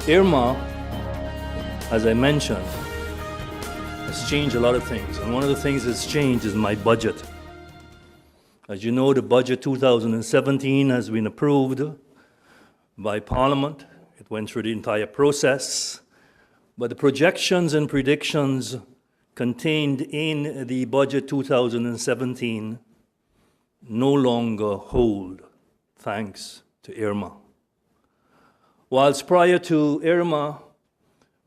Irma, as I mentioned, has changed a lot of things. And one of the things that's changed is my budget. As you know, the budget 2017 has been approved by Parliament. It went through the entire process. But the projections and predictions contained in the budget 2017 no longer hold, thanks to Irma. Whilst prior to Irma,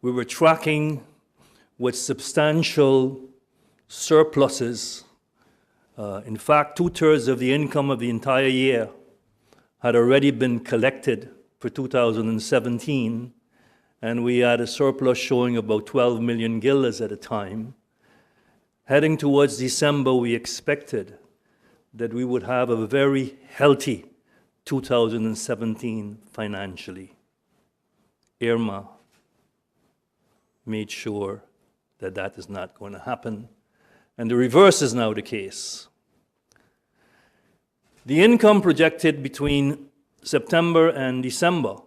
we were tracking with substantial surpluses. In fact, 2/3 of the income of the entire year had already been collected for 2017, and we had a surplus showing about 12 million guilders at a time. Heading towards December, we expected that we would have a very healthy 2017 financially. Irma made sure that that is not going to happen, and the reverse is now the case. The income projected between September and December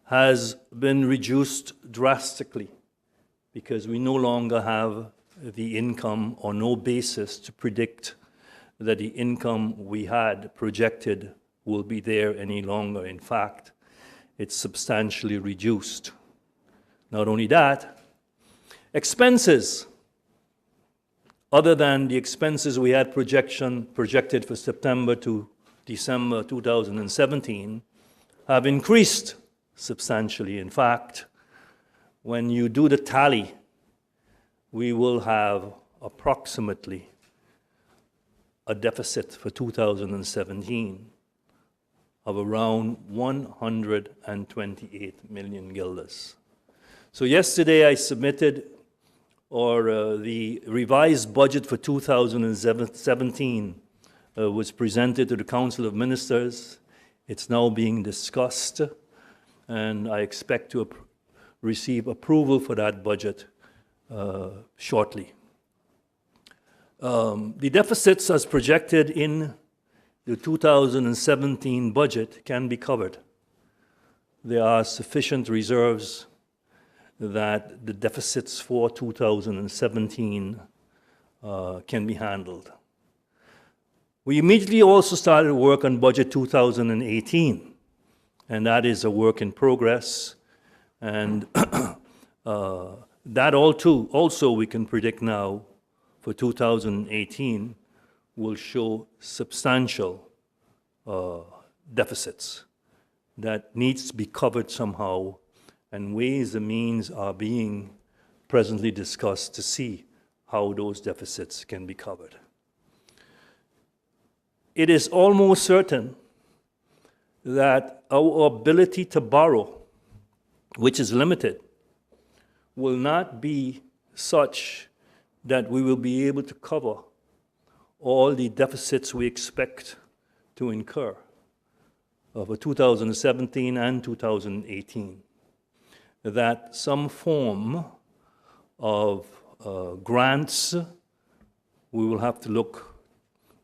has been reduced drastically because we no longer have the income or no basis to predict that the income we had projected will be there any longer. In fact, it's substantially reduced. Not only that, expenses, other than the expenses we had projected for September to December 2017, have increased substantially. In fact, when you do the tally, we will have approximately a deficit for 2017 of around 128 million guilders. So yesterday I submitted the revised budget for 2017 was presented to the Council of Ministers. It's now being discussed, and I expect to receive approval for that budget shortly. The deficits as projected in the 2017 budget can be covered. There are sufficient reserves that the deficits for 2017 can be handled. We immediately also started work on budget 2018, and that is a work in progress. And that also we can predict now for 2018 will show substantial deficits that needs to be covered somehow, and ways and means are being presently discussed to see how those deficits can be covered. It is almost certain that our ability to borrow, which is limited, will not be such that we will be able to cover all the deficits we expect to incur for 2017 and 2018. That some form of grants, we will have to look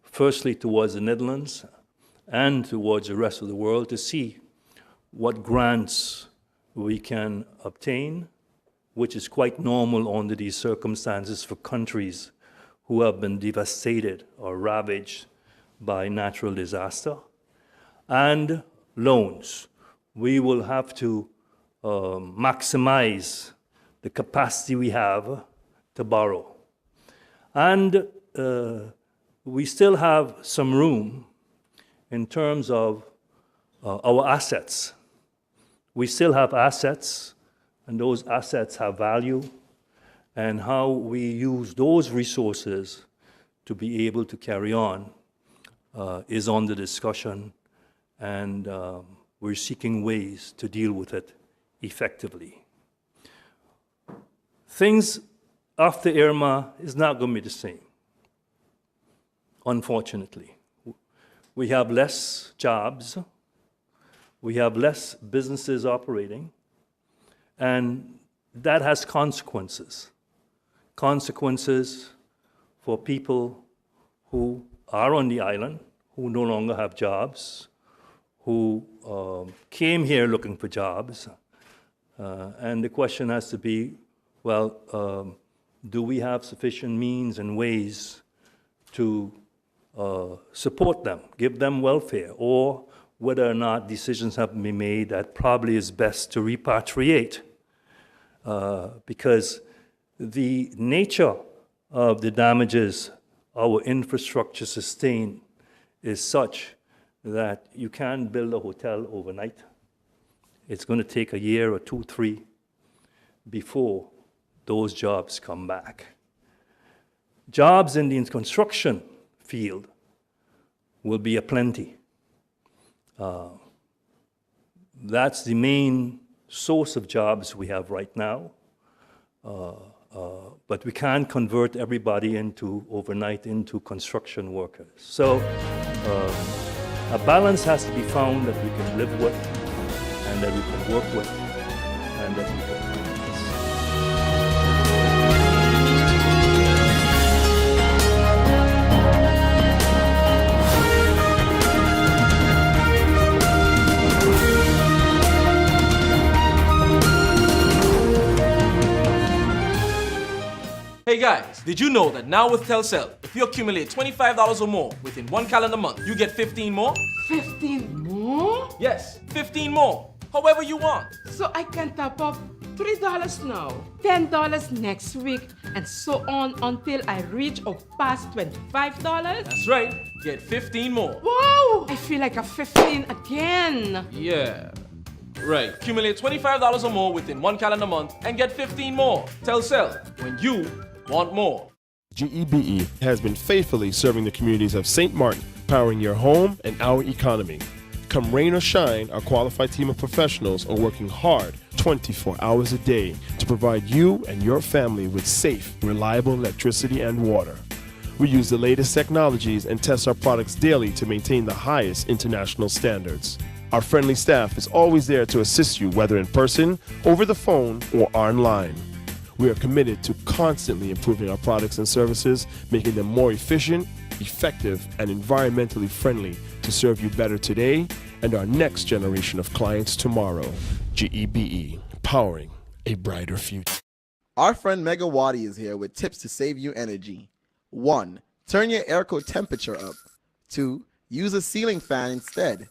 firstly towards the Netherlands and towards the rest of the world to see what grants we can obtain, which is quite normal under these circumstances for countries who have been devastated or ravaged by natural disaster, and loans. We will have to maximize the capacity we have to borrow. And we still have some room in terms of our assets. We still have assets, and those assets have value, and how we use those resources to be able to carry on is under discussion, and we're seeking ways to deal with it effectively. Things after Irma is not going to be the same, unfortunately. We have less jobs, we have less businesses operating, and that has consequences. Consequences for people who are on the island, who no longer have jobs, who came here looking for jobs, And the question has to be, well, do we have sufficient means and ways to support them, give them welfare, or whether or not decisions have been made that probably is best to repatriate? Because the nature of the damages our infrastructure sustained is such that you can't build a hotel overnight. It's going to take a year or 2, 3 before those jobs come back. Jobs in the construction field will be aplenty. That's the main source of jobs we have right now. But we can't convert everybody overnight into construction workers. So a balance has to be found that we can live with and that we can work with and that we can practice. Hey guys, did you know that now with Telcel, if you accumulate $25 or more within 1 calendar month, you get 15 more? 15 more? Yes, 15 more. However you want. So I can top up $3 now, $10 next week, and so on until I reach or pass $25? That's right. Get 15 more. Wow! I feel like a 15 again. Yeah. Right. Accumulate $25 or more within 1 calendar month and get 15 more. Telcel, when you want more. GEBE has been faithfully serving the communities of St. Martin, powering your home and our economy. Come rain or shine, our qualified team of professionals are working hard 24 hours a day to provide you and your family with safe, reliable electricity and water. We use the latest technologies and test our products daily to maintain the highest international standards. Our friendly staff is always there to assist you, whether in person, over the phone, or online. We are committed to constantly improving our products and services, making them more efficient, effective, and environmentally friendly to serve you better today and our next generation of clients tomorrow. GEBE, powering a brighter future. Our friend Megawati is here with tips to save you energy. 1. Turn your airco temperature up. 2. Use a ceiling fan instead.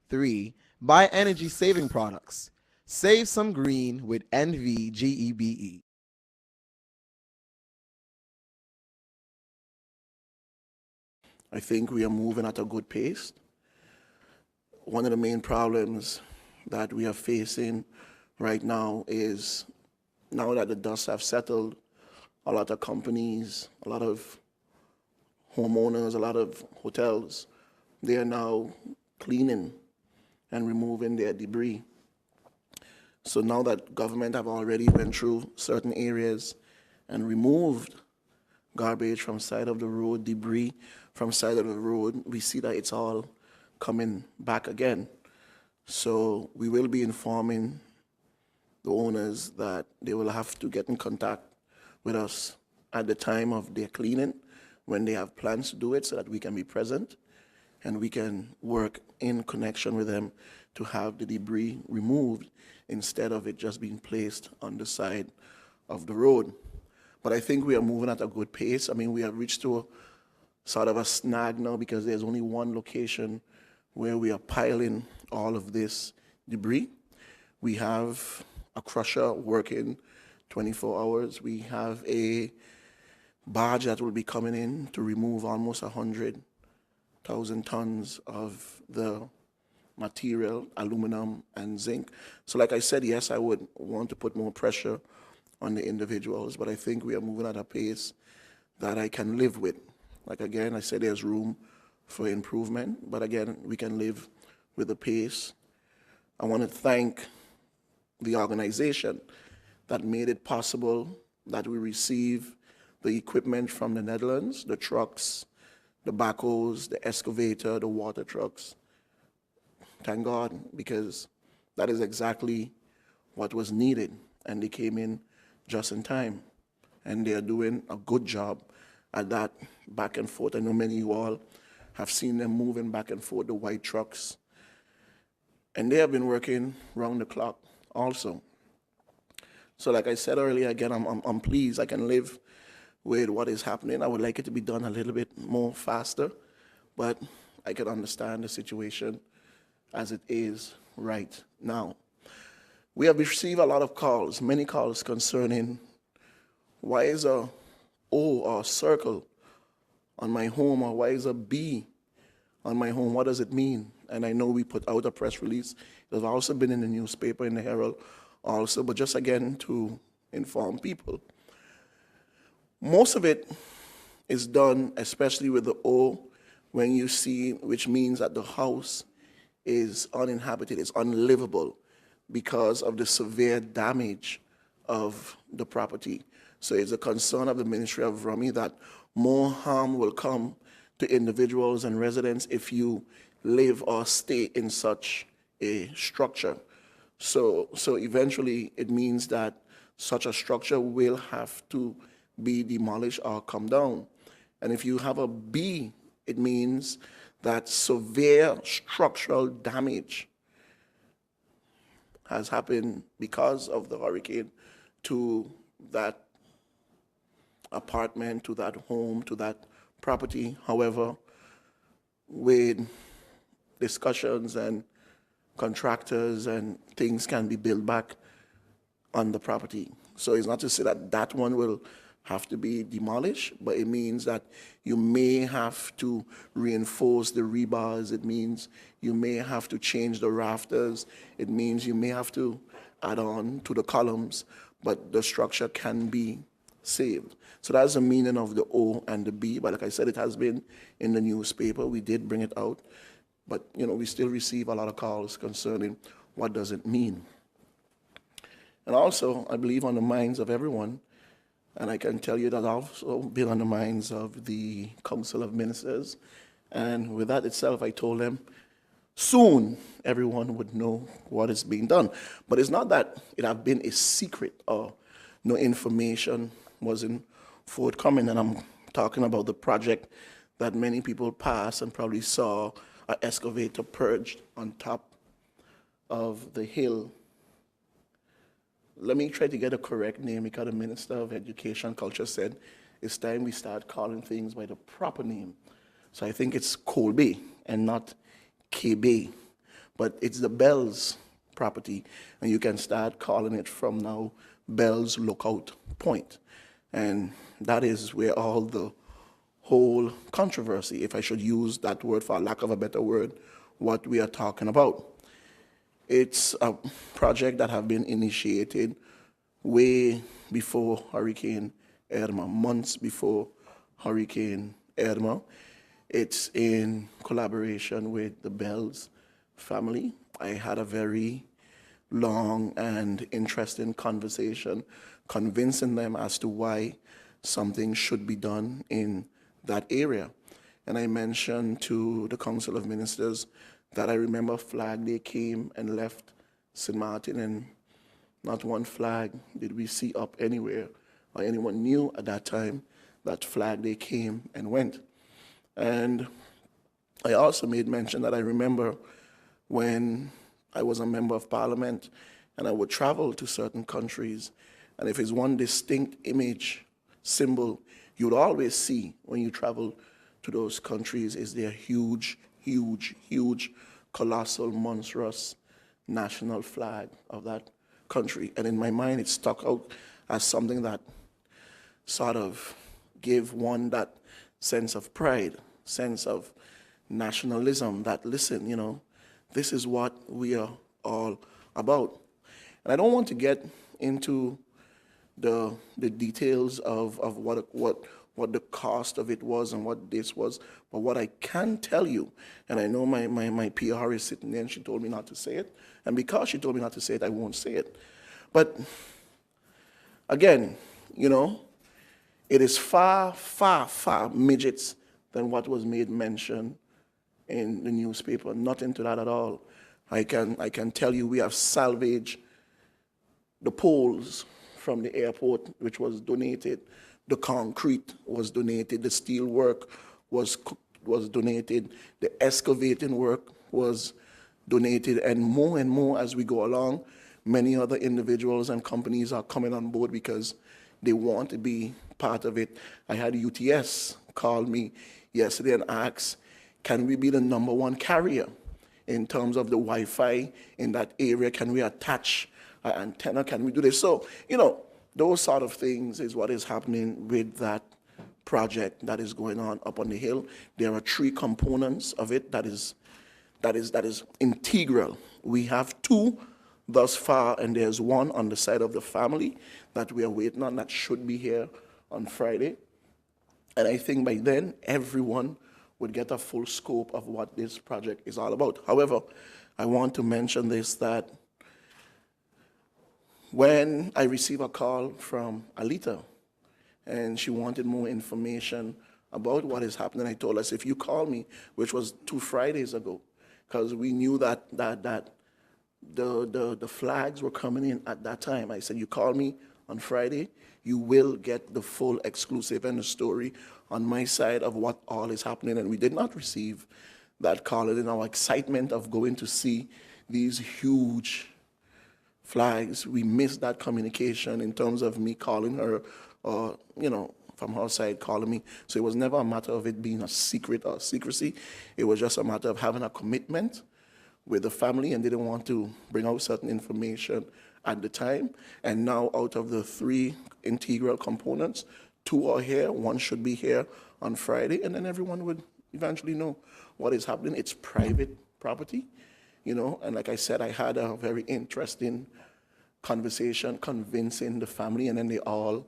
3. Buy energy-saving products. Save some green with NVGEBE. I think we are moving at a good pace. One of the main problems that we are facing right now is, now that the dust have settled, a lot of companies, a lot of homeowners, a lot of hotels, they are now cleaning and removing their debris. So now that government have already went through certain areas and removed garbage from side of the road, debris from side of the road, we see that it's all coming back again. So we will be informing the owners that they will have to get in contact with us at the time of their cleaning, when they have plans to do it, so that we can be present and we can work in connection with them to have the debris removed instead of it just being placed on the side of the road. But I think we are moving at a good pace. I mean, we have reached to a sort of a snag now because there's only one location where we are piling all of this debris. We have a crusher working 24 hours. We have a barge that will be coming in to remove almost 100,000 tons of the material, aluminum and zinc. So like I said, yes, I would want to put more pressure on the individuals, but I think we are moving at a pace that I can live with. Like again, I said there's room for improvement, but again, we can live with the pace. I want to thank the organization that made it possible that we receive the equipment from the Netherlands, the trucks, the backhoes, the excavator, the water trucks. Thank God, because that is exactly what was needed, and they came in just in time, and they are doing a good job at that back and forth. I know many of you all have seen them moving back and forth, the white trucks, and they have been working round the clock also. So like I said earlier, again, I'm pleased. I can live with what is happening. I would like it to be done a little bit more faster, but I can understand the situation as it is right now. We have received a lot of calls, many calls concerning why is a O or a circle on my home, or why is a B on my home? What does it mean? And I know we put out a press release. It has also been in the newspaper, in the Herald also, but just again to inform people. Most of it is done, especially with the O, when you see, which means that the house is uninhabited, it's unlivable because of the severe damage of the property. So it's a concern of the Ministry of Rummy that more harm will come to individuals and residents if you live or stay in such a structure. So eventually it means that such a structure will have to be demolished or come down. And if you have a B, it means that severe structural damage has happened because of the hurricane to that apartment, to that home, to that property. However, with discussions and contractors and things can be built back on the property. So it's not to say that that one will have to be demolished, but it means that you may have to reinforce the rebars. It means you may have to change the rafters. It means you may have to add on to the columns, but the structure can be saved. So that's the meaning of the O and the B. But like I said, it has been in the newspaper. We did bring it out, but we still receive a lot of calls concerning what does it mean. And also, I believe on the minds of everyone, and I can tell you that I've also been on the minds of the Council of Ministers. And with that itself, I told them soon everyone would know what is being done. But it's not that it have been a secret or no information wasn't forthcoming. And I'm talking about the project that many people passed and probably saw an excavator purged on top of the hill. Let me try to get a correct name because the Minister of Education and Culture said it's time we start calling things by the proper name. So I think it's Colby and not KB, but it's the Bells property, and you can start calling it from now Bells Lookout Point. And that is where all the whole controversy, if I should use that word for lack of a better word, what we are talking about. It's a project that have been initiated way before Hurricane Irma, months before Hurricane Irma. It's in collaboration with the Bells family. I had a very long and interesting conversation convincing them as to why something should be done in that area. And I mentioned to the Council of Ministers that I remember Flag Day came and left St. Martin, and not one flag did we see up anywhere, or anyone knew at that time that Flag Day came and went. And I also made mention that I remember when I was a member of Parliament and I would travel to certain countries, and if it's one distinct image, symbol, you would always see when you travel to those countries is their huge, colossal, monstrous national flag of that country. And in my mind, it stuck out as something that sort of gave one that sense of pride, sense of nationalism, that listen, this is what we are all about. And I don't want to get into the details of what the cost of it was and what this was. But what I can tell you, and I know my PR is sitting there and she told me not to say it, and because she told me not to say it, I won't say it. But again, it is far midgets than what was made mention in the newspaper. Nothing to that at all. I can tell you we have salvaged the poles from the airport, which was donated. The concrete was donated. The steel work was donated. The excavating work was donated. And more as we go along, Many other individuals and companies are coming on board because they want to be part of it. I had UTS call me yesterday and ask, can we be the #1 carrier in terms of the Wi-Fi in that area? Can we attach an antenna? Can we do this? So, those sort of things is what is happening with that project that is going on up on the hill. There are 3 components of it that is integral. We have 2 thus far, and there's 1 on the side of the family that we are waiting on that should be here on Friday. And I think by then, everyone would get a full scope of what this project is all about. However, I want to mention this, that when I received a call from Alita, and she wanted more information about what is happening, I told her, if you call me, which was 2 Fridays ago, because we knew that the flags were coming in at that time. I said, you call me on Friday, you will get the full exclusive and the story on my side of what all is happening. And we did not receive that call. And in our excitement of going to see these huge flags, we missed that communication in terms of me calling her, or, from her side calling me. So it was never a matter of it being a secret or secrecy. It was just a matter of having a commitment with the family, and they didn't want to bring out certain information at the time. And now, out of the 3 integral components, 2 are here, 1 should be here on Friday, and then everyone would eventually know what is happening. It's private property, and like I said, I had a very interesting conversation convincing the family, and then they all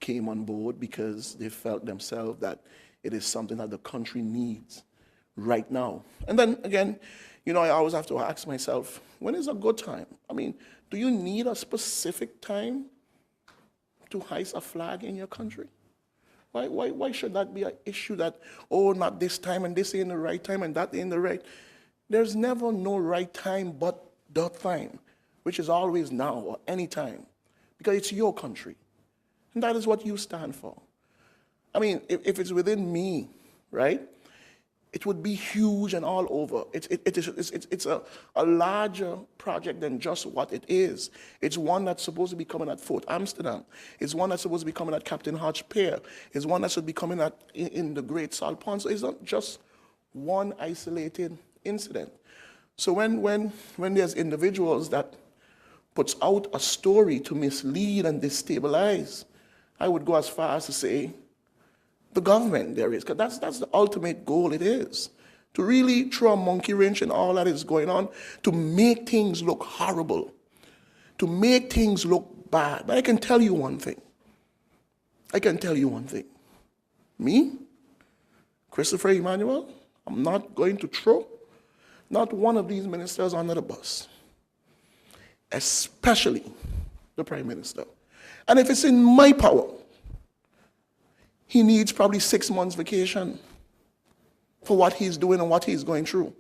came on board because they felt themselves that it is something that the country needs right now. And then again, I always have to ask myself, when is a good time? I mean, do you need a specific time to hoist a flag in your country? Why should that be an issue that, not this time, and this ain't the right time, and that ain't the right? There's never no right time but the time, which is always now or any time, because it's your country. And that is what you stand for. I mean, if it's within me, right, it would be huge and all over. It's a larger project than just what it is. It's one that's supposed to be coming at Fort Amsterdam. It's one that's supposed to be coming at Captain Hodge Pier. It's one that should be coming at in the Great Salt Pond. So it's not just one isolated incident. So when there's individuals that puts out a story to mislead and destabilize, I would go as far as to say, the government there is, because that's the ultimate goal. It is to really throw a monkey wrench in all that is going on, to make things look horrible, to make things look bad. But I can tell you one thing. Me, Christopher Emmanuel, I'm not going to throw not one of these ministers under the bus, especially the Prime Minister. And if it's in my power, he needs probably 6 months vacation for what he's doing and what he's going through.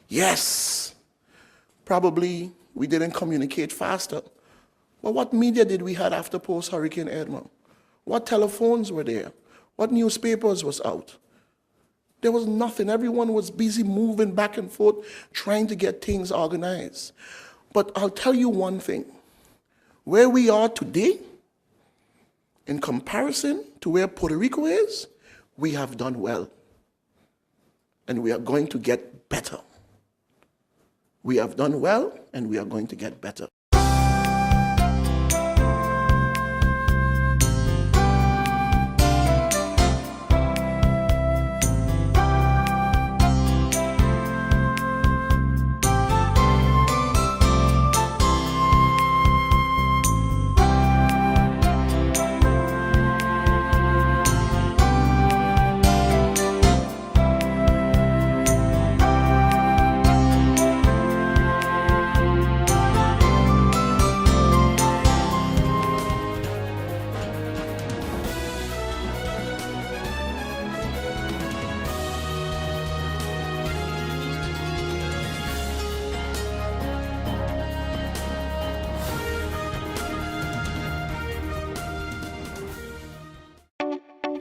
Yes, probably we didn't communicate faster. But what media did we have after post-Hurricane Edmund? What telephones were there? What newspapers was out? There was nothing. Everyone was busy moving back and forth, trying to get things organized. But I'll tell you one thing. Where we are today, in comparison to where Puerto Rico is, we have done well. And we are going to get better. We have done well, and we are going to get better.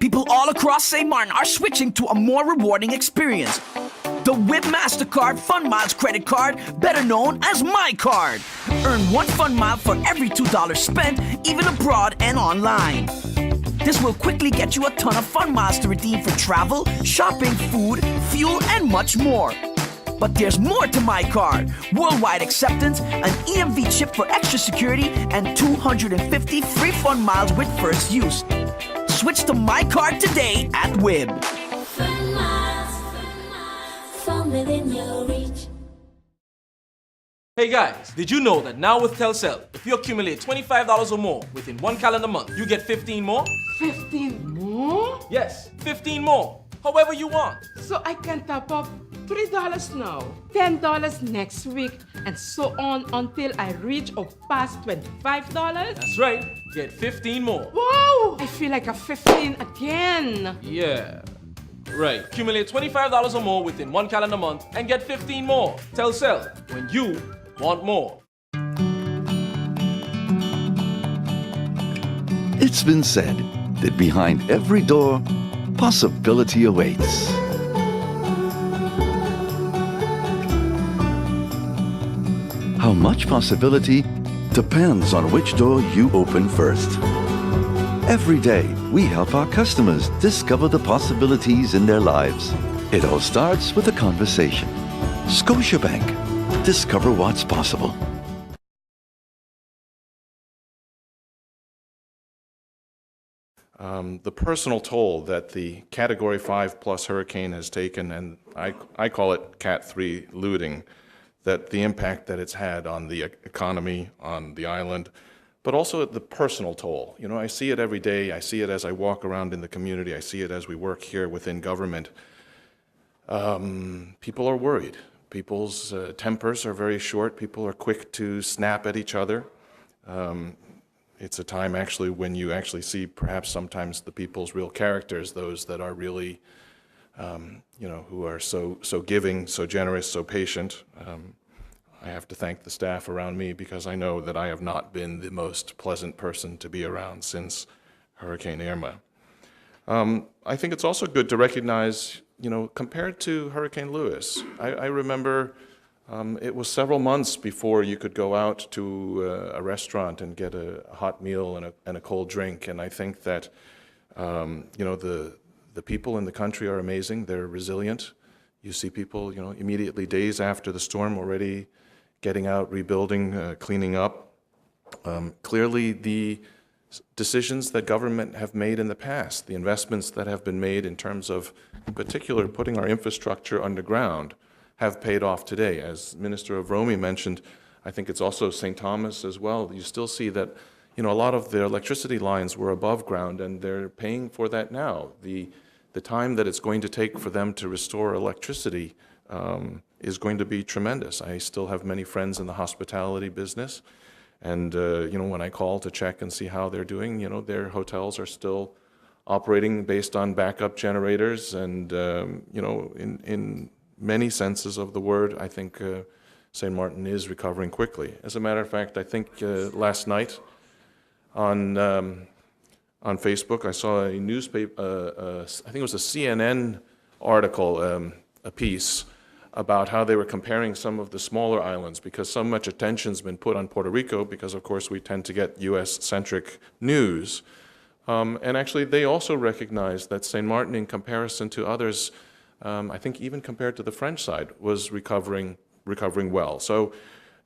People all across St. Martin are switching to a more rewarding experience. the WIB MasterCard Fun Miles credit card, better known as My Card. Earn 1 Fun Mile for every $2 spent, even abroad and online. This will quickly get you a ton of Fun Miles to redeem for travel, shopping, food, fuel, and much more. But there's more to My Card. Worldwide acceptance, an EMV chip for extra security, and 250 free Fun Miles with first use. Switch to My Card today at WIB. Fun miles, from within your reach. Hey guys, did you know that now with Telcel, if you accumulate $25 or more within 1 calendar month, you get 15 more? 15 more? Yes, 15 more. However you want. So I can top up $3 now, $10 next week, and so on until I reach or pass $25? That's right. Get 15 more. Wow! I feel like a 15 again. Yeah. Right. Accumulate $25 or more within 1 calendar month and get 15 more. Telcel, when you want more. It's been said that behind every door, possibility awaits. How much possibility depends on which door you open first. Every day, we help our customers discover the possibilities in their lives. It all starts with a conversation. Scotiabank. Discover what's possible. The personal toll that the Category 5 plus hurricane has taken, and I call it Cat 3 looting, that the impact that it's had on the economy, on the island, but also the personal toll. You know, I see it every day. I see it as I walk around in the community. I see it as we work here within government. People are worried. People's tempers are very short. People are quick to snap at each other. It's a time actually when you actually see perhaps sometimes the people's real characters, those that are really, who are so giving, so generous, so patient. I have to thank the staff around me because I know that I have not been the most pleasant person to be around since Hurricane Irma. I think it's also good to recognize, compared to Hurricane Lewis, I remember it was several months before you could go out to a restaurant and get a hot meal and a cold drink. And I think that, the people in the country are amazing. They're resilient. You see people, immediately days after the storm already getting out, rebuilding, cleaning up. Clearly, the decisions that government have made in the past, the investments that have been made in terms of, in particular, putting our infrastructure underground, have paid off today. As Minister Avromi mentioned, I think it's also St. Thomas as well. You still see that, a lot of their electricity lines were above ground, and they're paying for that now. The time that it's going to take for them to restore electricity is going to be tremendous. I still have many friends in the hospitality business, and when I call to check and see how they're doing, their hotels are still operating based on backup generators, and in many senses of the word, I think St. Martin is recovering quickly. As a matter of fact, I think last night on Facebook, I saw a newspaper, I think it was a CNN article, a piece about how they were comparing some of the smaller islands, because so much attention's been put on Puerto Rico because, of course, we tend to get U.S.-centric news. And actually, they also recognize that St. Martin, in comparison to others, I think even compared to the French side, was recovering well. So,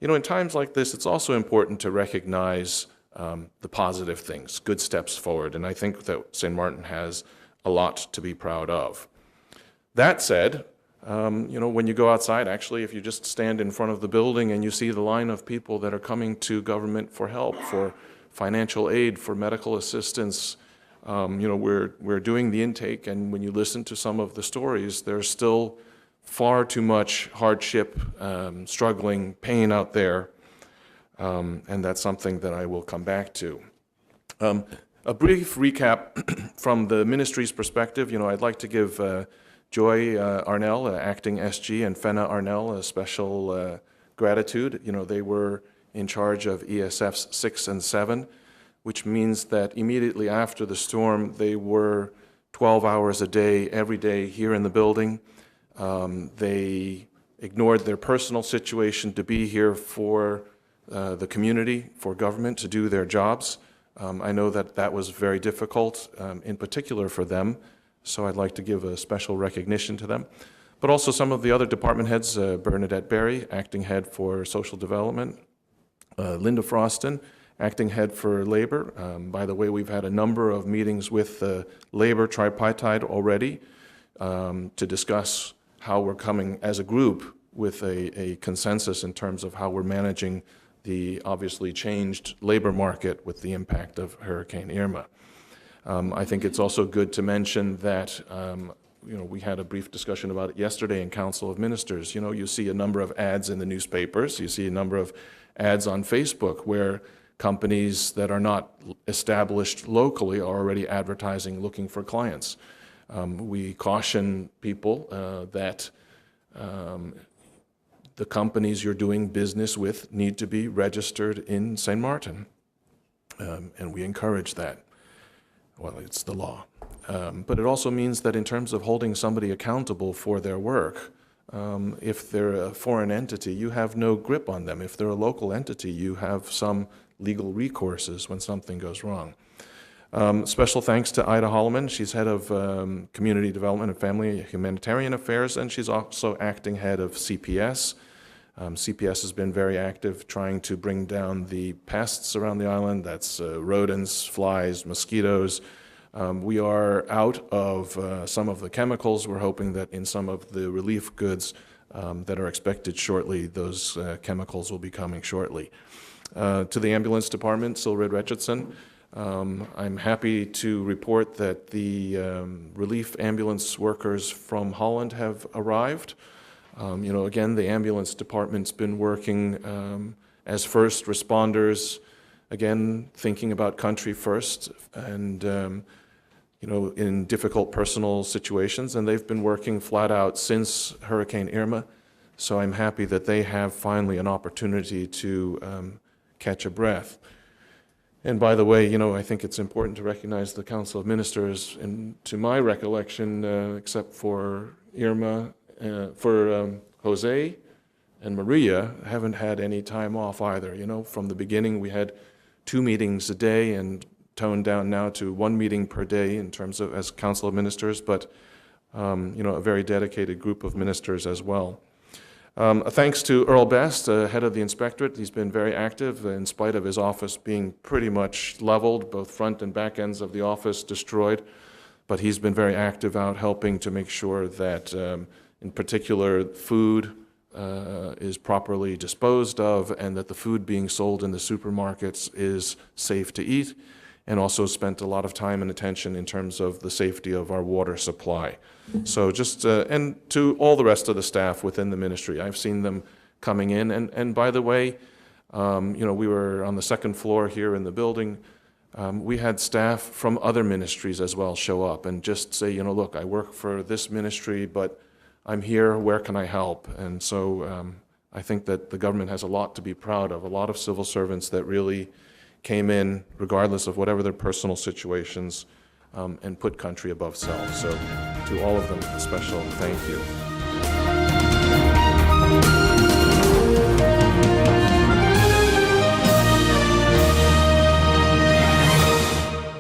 in times like this, it's also important to recognize the positive things, good steps forward, and I think that St. Martin has a lot to be proud of. That said, when you go outside, actually, if you just stand in front of the building and you see the line of people that are coming to government for help, for financial aid, for medical assistance, we're doing the intake, and when you listen to some of the stories, there's still far too much hardship, struggling, pain out there, and that's something that I will come back to. A brief recap from the ministry's perspective. I'd like to give Joy Arnell, acting SG, and Fenna Arnell a special gratitude. They were in charge of ESFs 6 and 7, which means that immediately after the storm, they were 12 hours a day, every day here in the building, They ignored their personal situation to be here for the community, for government, to do their jobs. I know that that was very difficult, in particular for them, so I'd like to give a special recognition to them. But also some of the other department heads, Bernadette Berry, Acting Head for Social Development, Linda Froston, Acting Head for Labor. By the way, we've had a number of meetings with the Labor Tripartite already to discuss how we're coming as a group with a consensus in terms of how we're managing the obviously changed labor market with the impact of Hurricane Irma. I think it's also good to mention that we had a brief discussion about it yesterday in Council of Ministers. You see a number of ads in the newspapers, you see a number of ads on Facebook where companies that are not established locally are already advertising looking for clients. We caution people that the companies you're doing business with need to be registered in St. Martin, and we encourage that. Well, it's the law. But it also means that in terms of holding somebody accountable for their work, if they're a foreign entity, you have no grip on them. If they're a local entity, you have some legal recourses when something goes wrong. Special thanks to Ida Holloman. She's head of Community Development and Family Humanitarian Affairs, and she's also acting head of CPS. CPS has been very active trying to bring down the pests around the island. That's rodents, flies, mosquitoes. We are out of some of the chemicals. We're hoping that in some of the relief goods that are expected shortly, those chemicals will be coming shortly. To the ambulance department, Silrid Richardson, I'm happy to report that the relief ambulance workers from Holland have arrived. Again, the ambulance department's been working as first responders, again, thinking about country first and, in difficult personal situations, and they've been working flat out since Hurricane Irma. So I'm happy that they have finally an opportunity to catch a breath. And by the way, I think it's important to recognize the Council of Ministers, and to my recollection, except for Irma, for Jose and Maria, haven't had any time off either. From the beginning, we had 2 meetings a day and toned down now to 1 meeting per day in terms of as Council of Ministers, but a very dedicated group of ministers as well. Thanks to Earl Best, head of the inspectorate. He's been very active in spite of his office being pretty much leveled, both front and back ends of the office destroyed. But he's been very active out helping to make sure that, in particular, food is properly disposed of and that the food being sold in the supermarkets is safe to eat, and also spent a lot of time and attention in terms of the safety of our water supply. So just, and to all the rest of the staff within the ministry, I've seen them coming in. And by the way, we were on the 2nd floor here in the building. We had staff from other ministries as well show up and just say, look, I work for this ministry, but I'm here, where can I help? And so I think that the government has a lot to be proud of, a lot of civil servants that really came in, regardless of whatever their personal situations, and put country above self. So to all of them, a special thank you.